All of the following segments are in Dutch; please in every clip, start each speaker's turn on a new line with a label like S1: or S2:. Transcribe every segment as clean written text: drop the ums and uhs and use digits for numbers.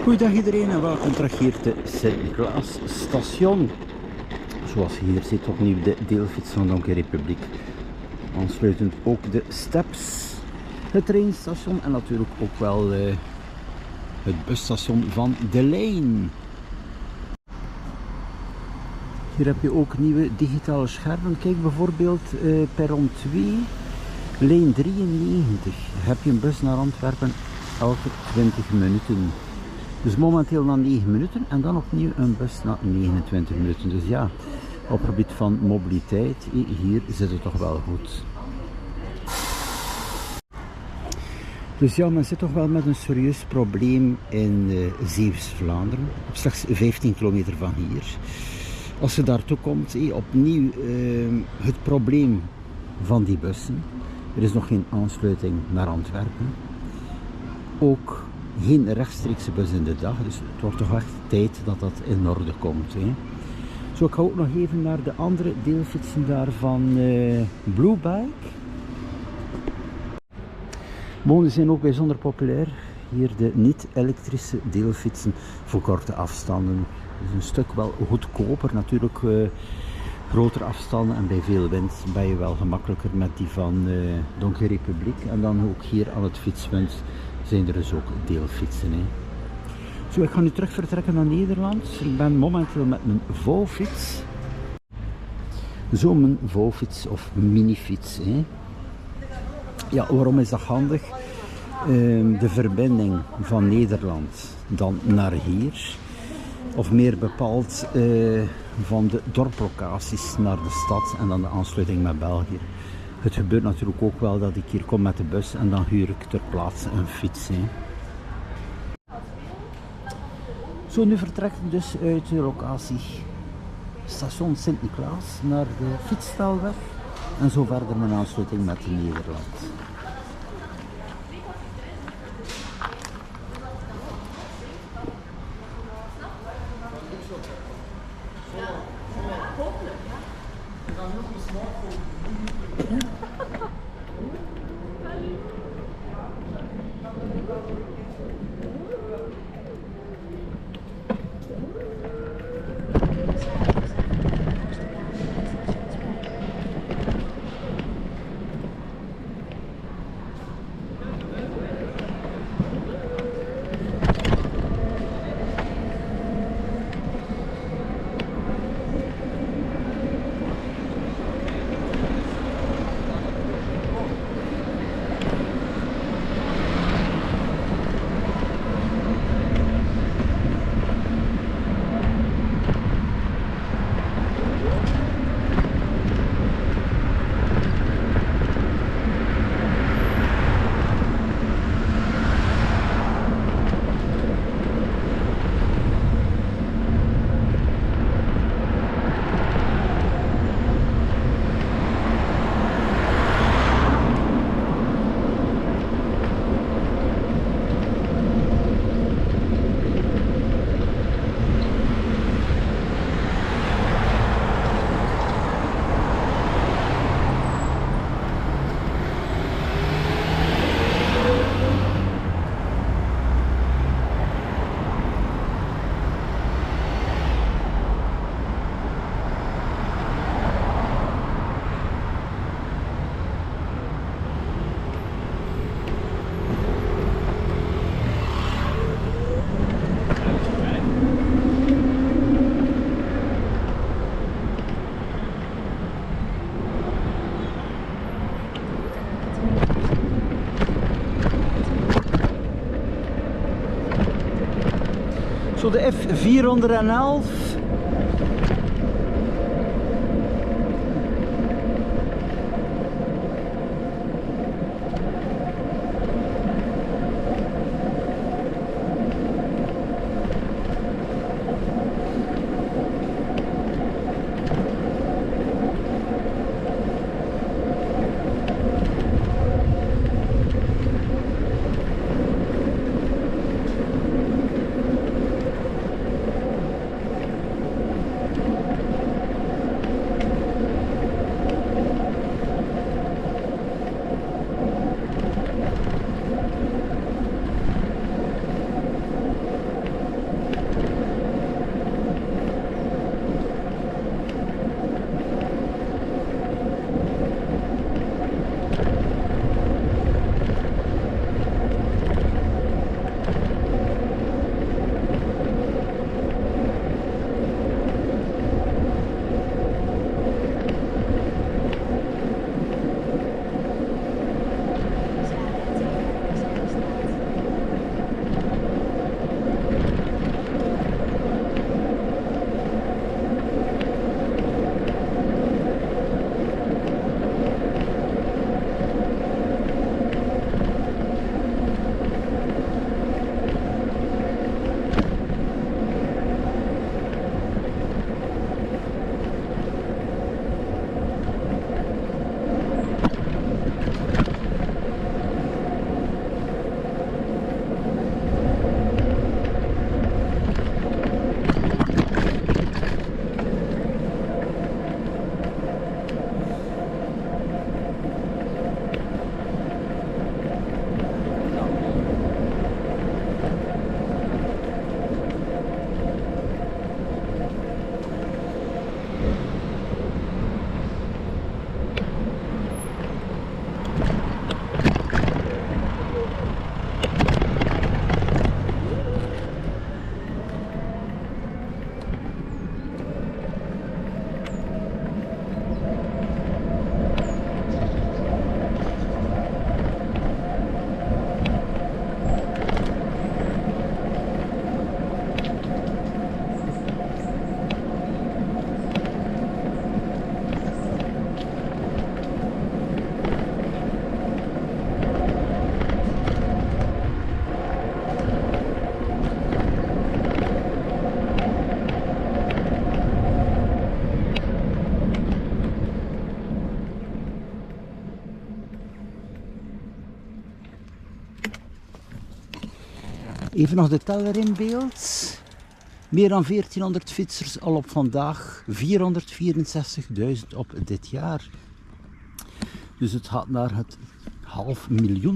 S1: Goeiedag iedereen en welkom terug hier te Sint-Niklaas station. Zoals je hier ziet, opnieuw de deelfiets van Donkey Republiek. Aansluitend ook de steps, het treinstation en natuurlijk ook wel het busstation van De Lijn. Hier heb je ook nieuwe digitale schermen. Kijk bijvoorbeeld perron 2, lijn 93. Heb je een bus naar Antwerpen elke 20 minuten. Dus momenteel na 9 minuten en dan opnieuw een bus na 29 minuten. Dus ja, op het gebied van mobiliteit, hier zit het toch wel goed. Dus ja, men zit toch wel met een serieus probleem in Zeeuws-Vlaanderen. Op slechts 15 kilometer van hier. Als je daartoe komt, opnieuw het probleem van die bussen. Er is nog geen aansluiting naar Antwerpen. Ook geen rechtstreekse bus in de dag, dus het wordt toch echt tijd dat dat in orde komt. Zo, ik ga ook nog even naar de andere deelfietsen daar van Blue Bike. Die zijn ook bijzonder populair. Hier de niet-elektrische deelfietsen voor korte afstanden. Dus een stuk wel goedkoper, natuurlijk grotere afstanden en bij veel wind ben je wel gemakkelijker met die van Donkey Republiek. En dan ook hier aan het fietspunt zijn er dus ook deelfietsen. Zo, ik ga nu terug vertrekken naar Nederland. Ik ben momenteel met mijn vouwfiets. Zo, mijn vouwfiets of minifiets. Ja, waarom is dat handig? De verbinding van Nederland dan naar hier. Of meer bepaald van de dorplocaties naar de stad en dan de aansluiting met België. Het gebeurt natuurlijk ook wel dat ik hier kom met de bus en dan huur ik ter plaatse een fiets. Zo, nu vertrekt ik dus uit de locatie station Sint-Niklaas naar de Fietsstalweg en zo verder mijn aansluiting met Nederland. Zo, de F411. Even nog de teller in beeld. Meer dan 1400 fietsers al op vandaag. 464.000 op dit jaar. Dus het gaat naar het 500.000.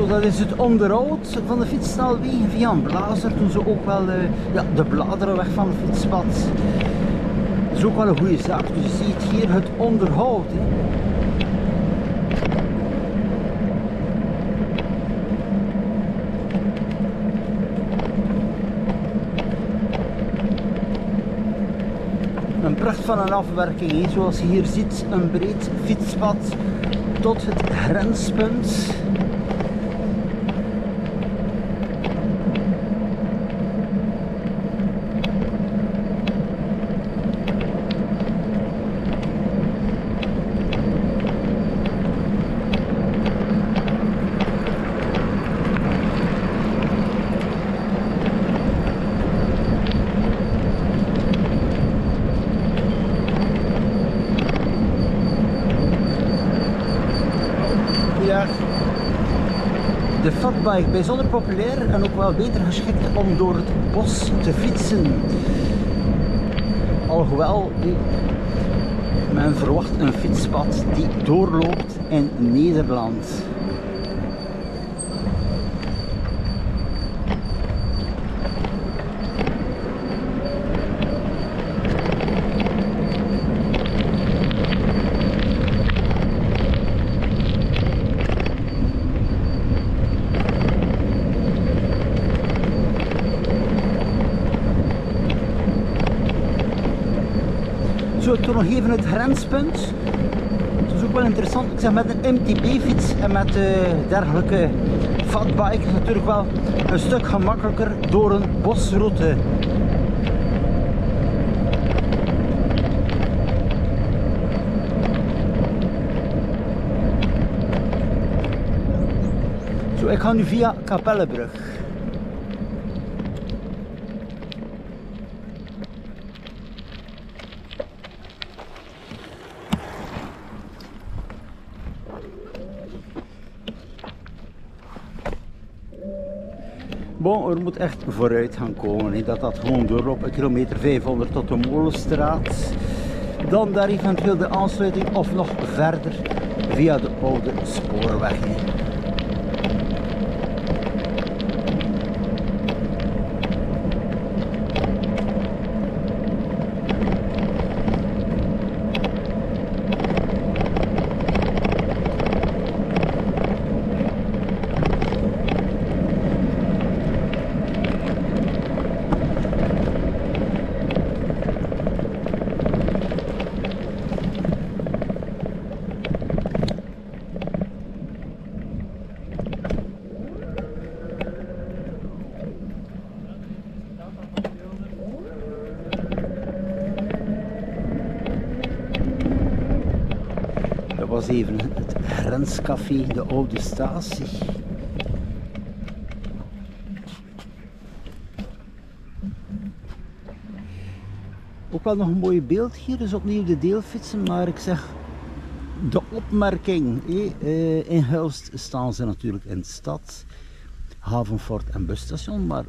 S1: dat is het onderhoud van de fietssnelwegen via een blazer. Doen ze ook wel ja, de bladeren weg van het fietspad. Dat is ook wel een goede zaak. Dus je ziet hier het onderhoud. Hè. Een pracht van een afwerking, hè. Zoals je hier ziet, een breed fietspad tot het grenspunt. De fatbike bijzonder populair en ook wel beter geschikt om door het bos te fietsen. Alhoewel men verwacht een fietspad die doorloopt in Nederland. Zo, ik toon nog even het grenspunt. Het is ook wel interessant, ik zeg met een MTB-fiets en met dergelijke fatbike is het natuurlijk wel een stuk gemakkelijker door een bosroute. Zo, ik ga nu via Kapellebrug. Bon, er moet echt vooruit gaan komen, hè. Dat gewoon doorloopt, een kilometer 500 tot de Molenstraat. Dan daar eventueel de aansluiting of nog verder via de oude spoorweg. Hè. Dat was even het grenscafé, de oude statie. Ook wel nog een mooi beeld hier, dus opnieuw de deelfietsen, maar ik zeg de opmerking, in Hulst staan ze natuurlijk in de stad, havenfort en busstation, maar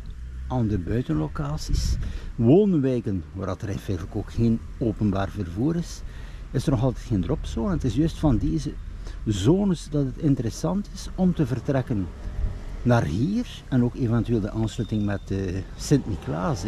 S1: aan de buitenlocaties, woonwijken waar er eigenlijk ook geen openbaar vervoer is er nog altijd geen dropzone. Het is juist van deze zones dat het interessant is om te vertrekken naar hier en ook eventueel de aansluiting met Sint-Niklaas.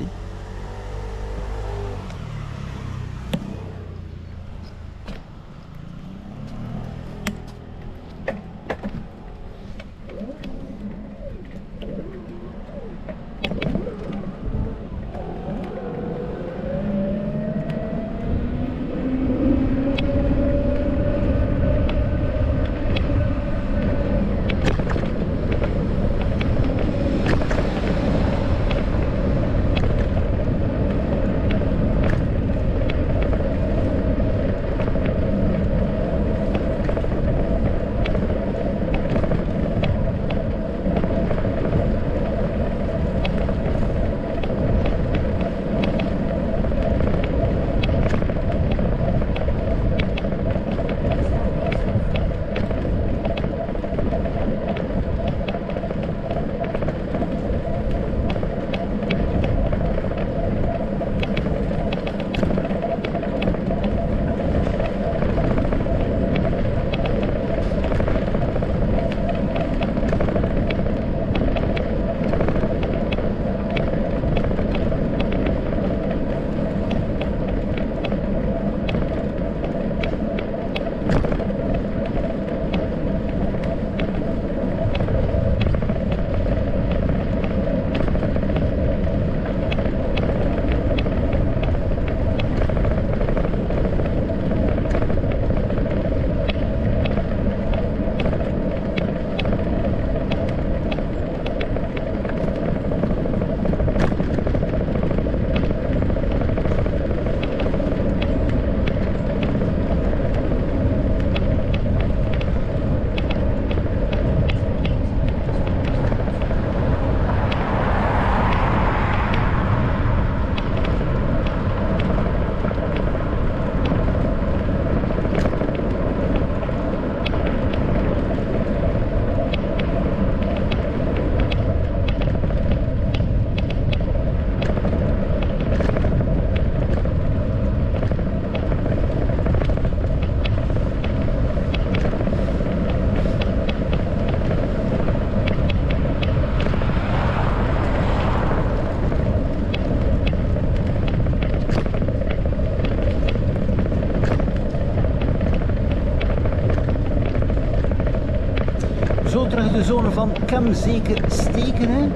S1: zo terug de zone van Kemzeke steken. Hè.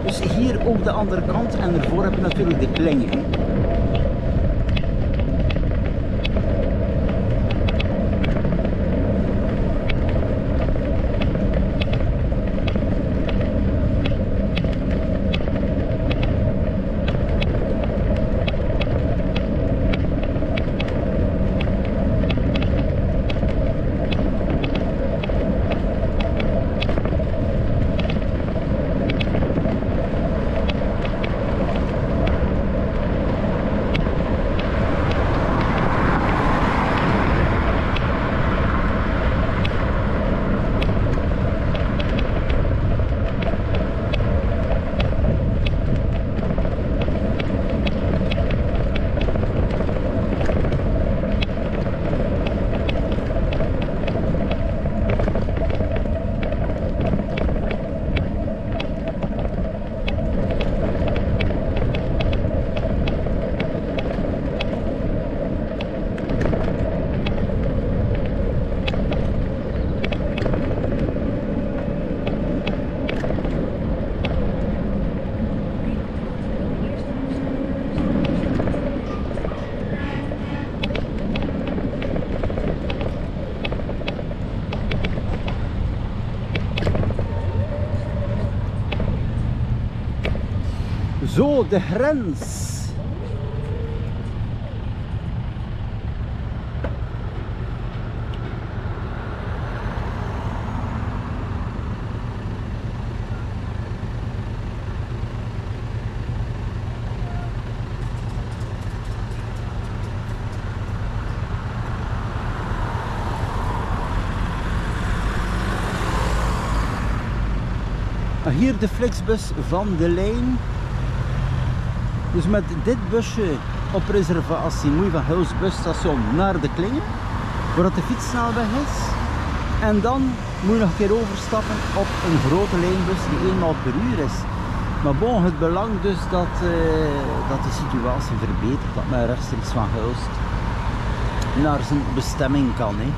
S1: Dus hier ook de andere kant en ervoor heb je natuurlijk de kling. Hè. Zo, de grens. Hier de Flixbus van de lijn. Dus met dit busje op reservatie moet je van Huls busstation naar de Klingen, waar de fietssnelweg is. En dan moet je nog een keer overstappen op een grote lijnbus die eenmaal per uur is. Maar bon, het belang dus dat de situatie verbetert, dat men rechtstreeks van Huls naar zijn bestemming kan. Hè.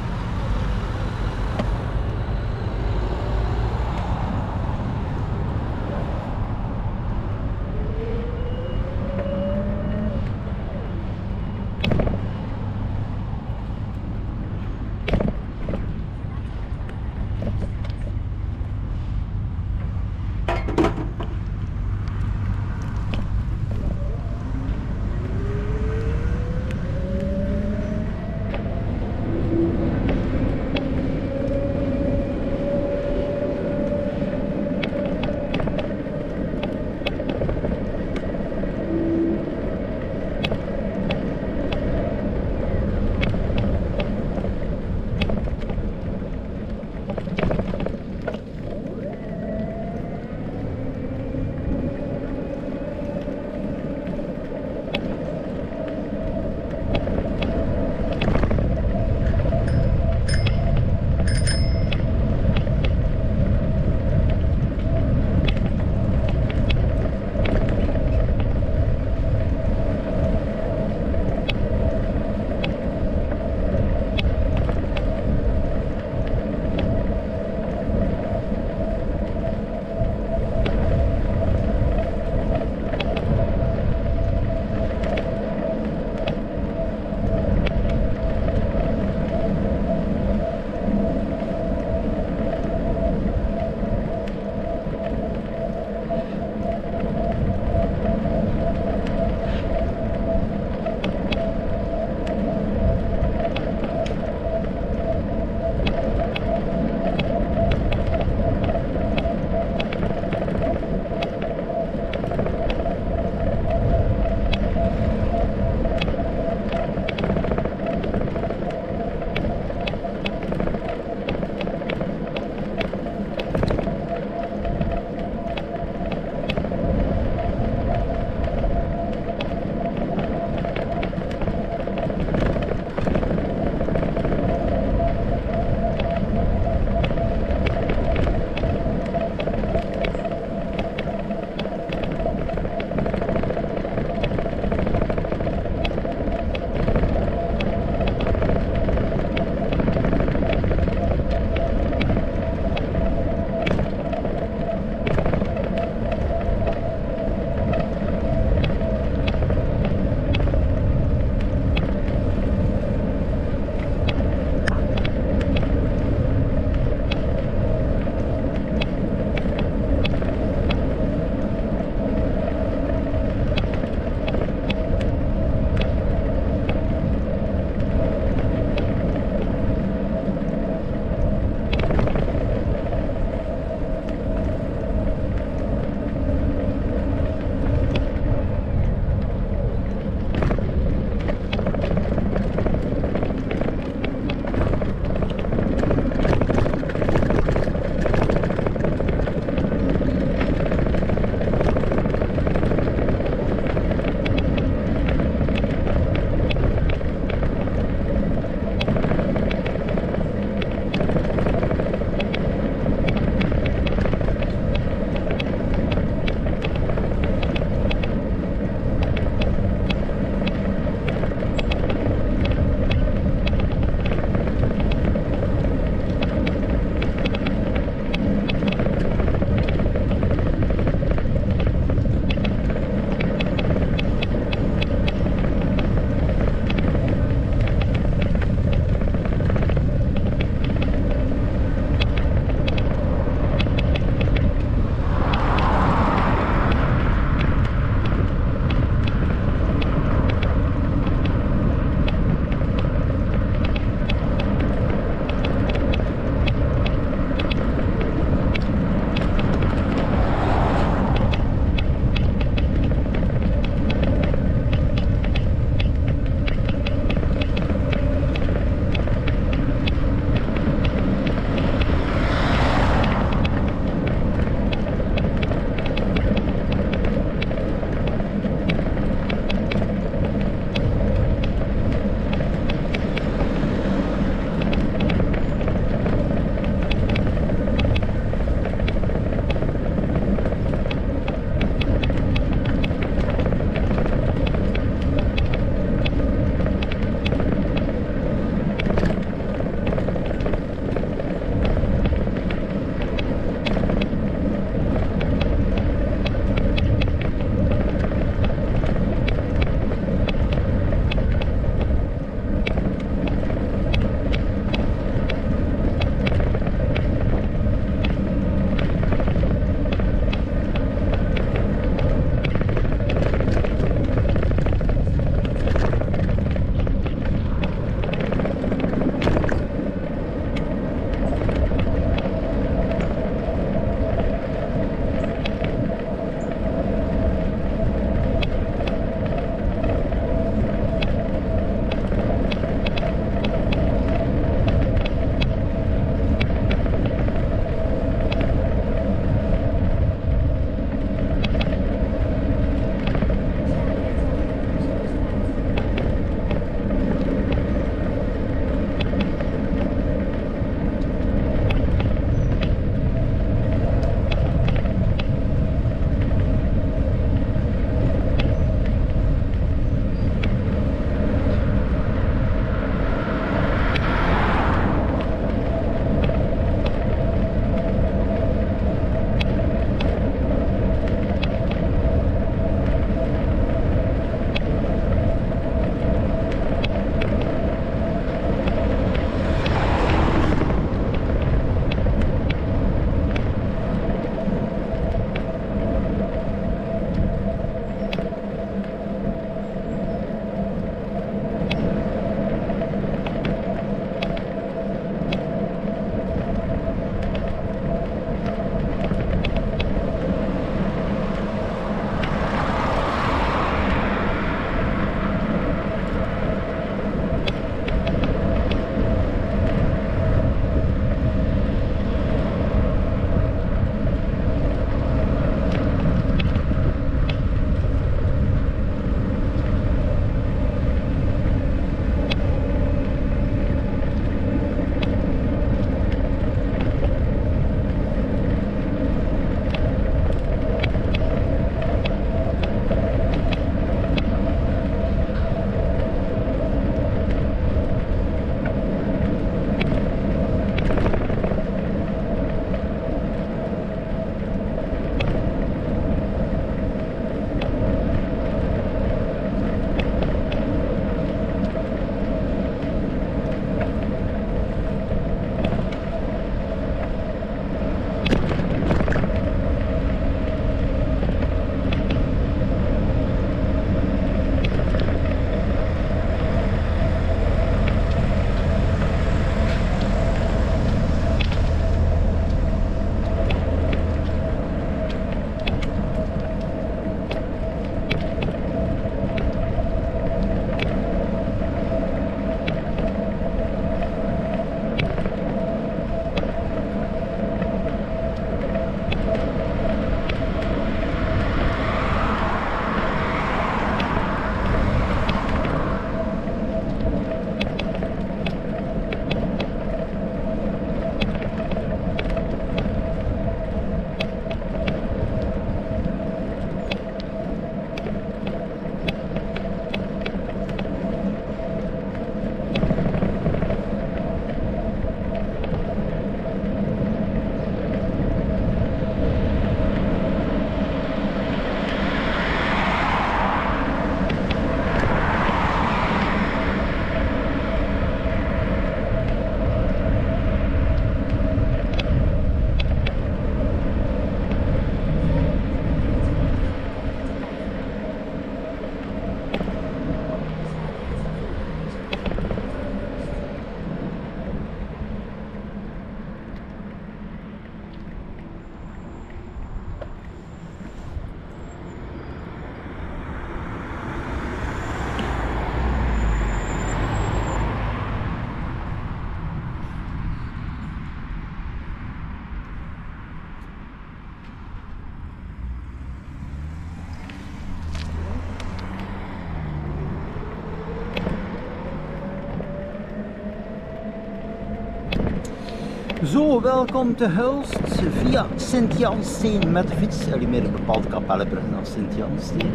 S1: Zo, welkom te Hulst via Sint-Janssteen met de fiets. Meer een bepaald Kapellebrug naar Sint-Janssteen.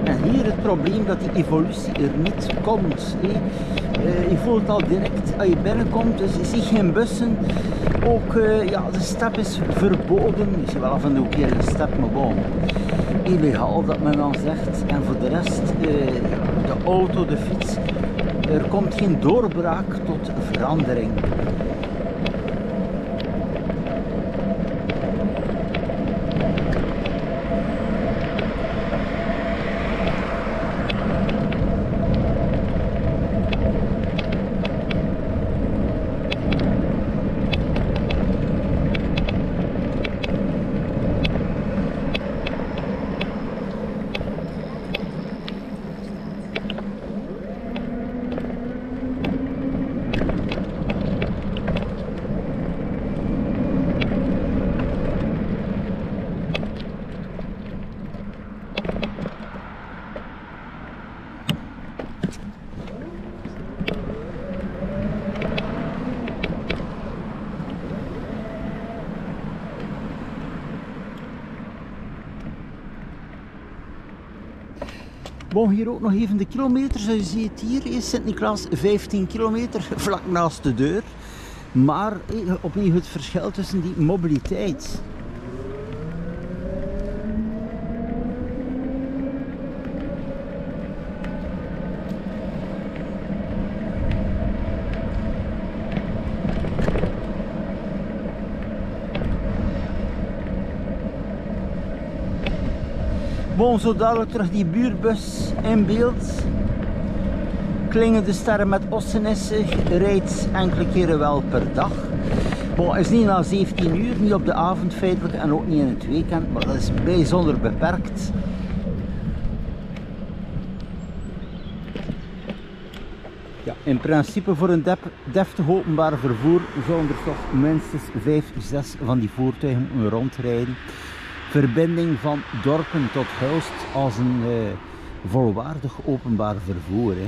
S1: En hier het probleem dat die evolutie er niet komt. Je voelt al direct als je binnenkomt, dus je ziet geen bussen. Ook ja, de stap is verboden. Je ziet wel af en toe een keer een stap, maar bon. Illegaal dat men dan zegt. En voor de rest, de auto, de fiets, er komt geen doorbraak tot verandering. Bon, hier ook nog even de kilometers. Je ziet hier is Sint-Niklaas 15 kilometer vlak naast de deur. Maar opnieuw het verschil tussen die mobiliteit. Bon, zo dadelijk terug die buurbus in beeld. Klingen de Sterren met Ossenisse rijdt enkele keren wel per dag. Bon, is niet na 17 uur, niet op de avond feitelijk en ook niet in het weekend, maar dat is bijzonder beperkt. Ja, in principe voor een deftig openbaar vervoer zouden er toch minstens 5, 6 van die voertuigen moeten rondrijden. Verbinding van dorpen tot Hulst als een volwaardig openbaar vervoer. Hè.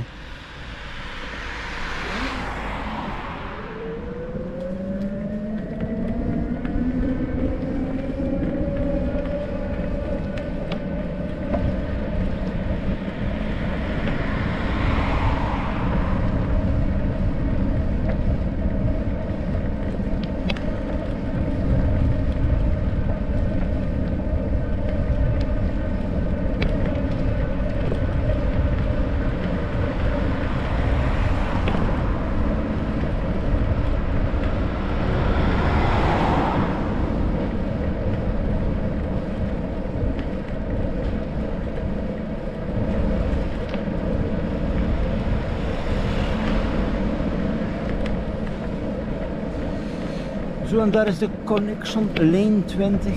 S1: Zo, en daar is de Connection Lane 20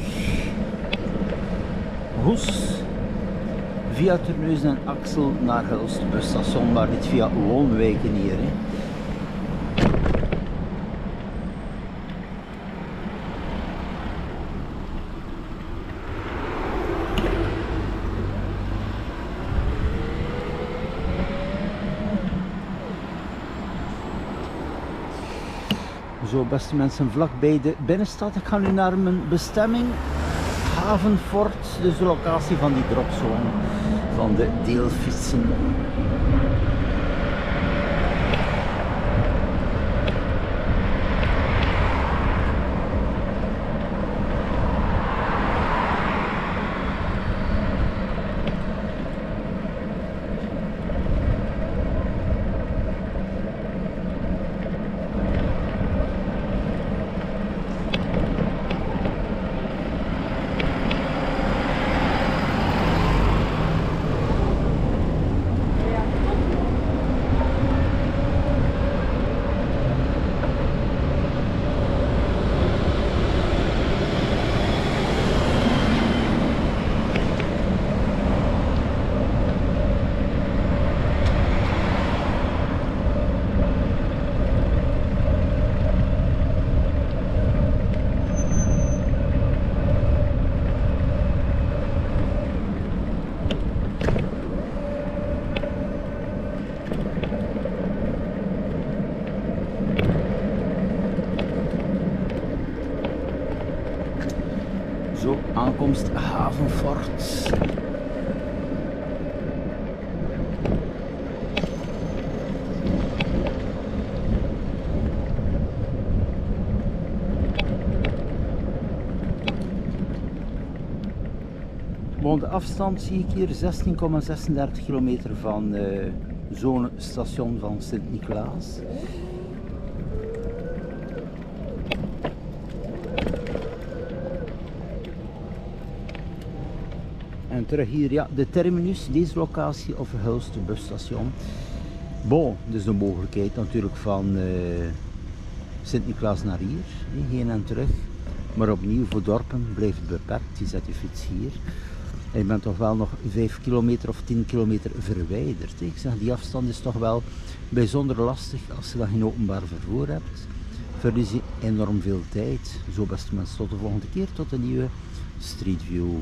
S1: Hoes via Terneuzen en Axel naar Hulst busstation, maar niet via woonwijken hier. Hè. Zo, beste mensen, vlak bij de binnenstad. Ik ga nu naar mijn bestemming, Havenfort, dus de locatie van die dropzone van de deelfietsen. Zo, aankomst Havenfort. Bon, de afstand zie ik hier 16,36 kilometer van zonestation van Sint-Niklaas. En terug hier, ja, de terminus, deze locatie of Hulst busstation. Bon, dus de mogelijkheid natuurlijk van Sint-Niklaas naar hier, heen en terug. Maar opnieuw, voor dorpen blijft het beperkt, je zet je fiets hier. En je bent toch wel nog 5 kilometer of 10 kilometer verwijderd. Ik zeg, die afstand is toch wel bijzonder lastig als je dan geen openbaar vervoer hebt. Verlies je enorm veel tijd. Zo beste mensen, tot de volgende keer, tot een nieuwe Street View.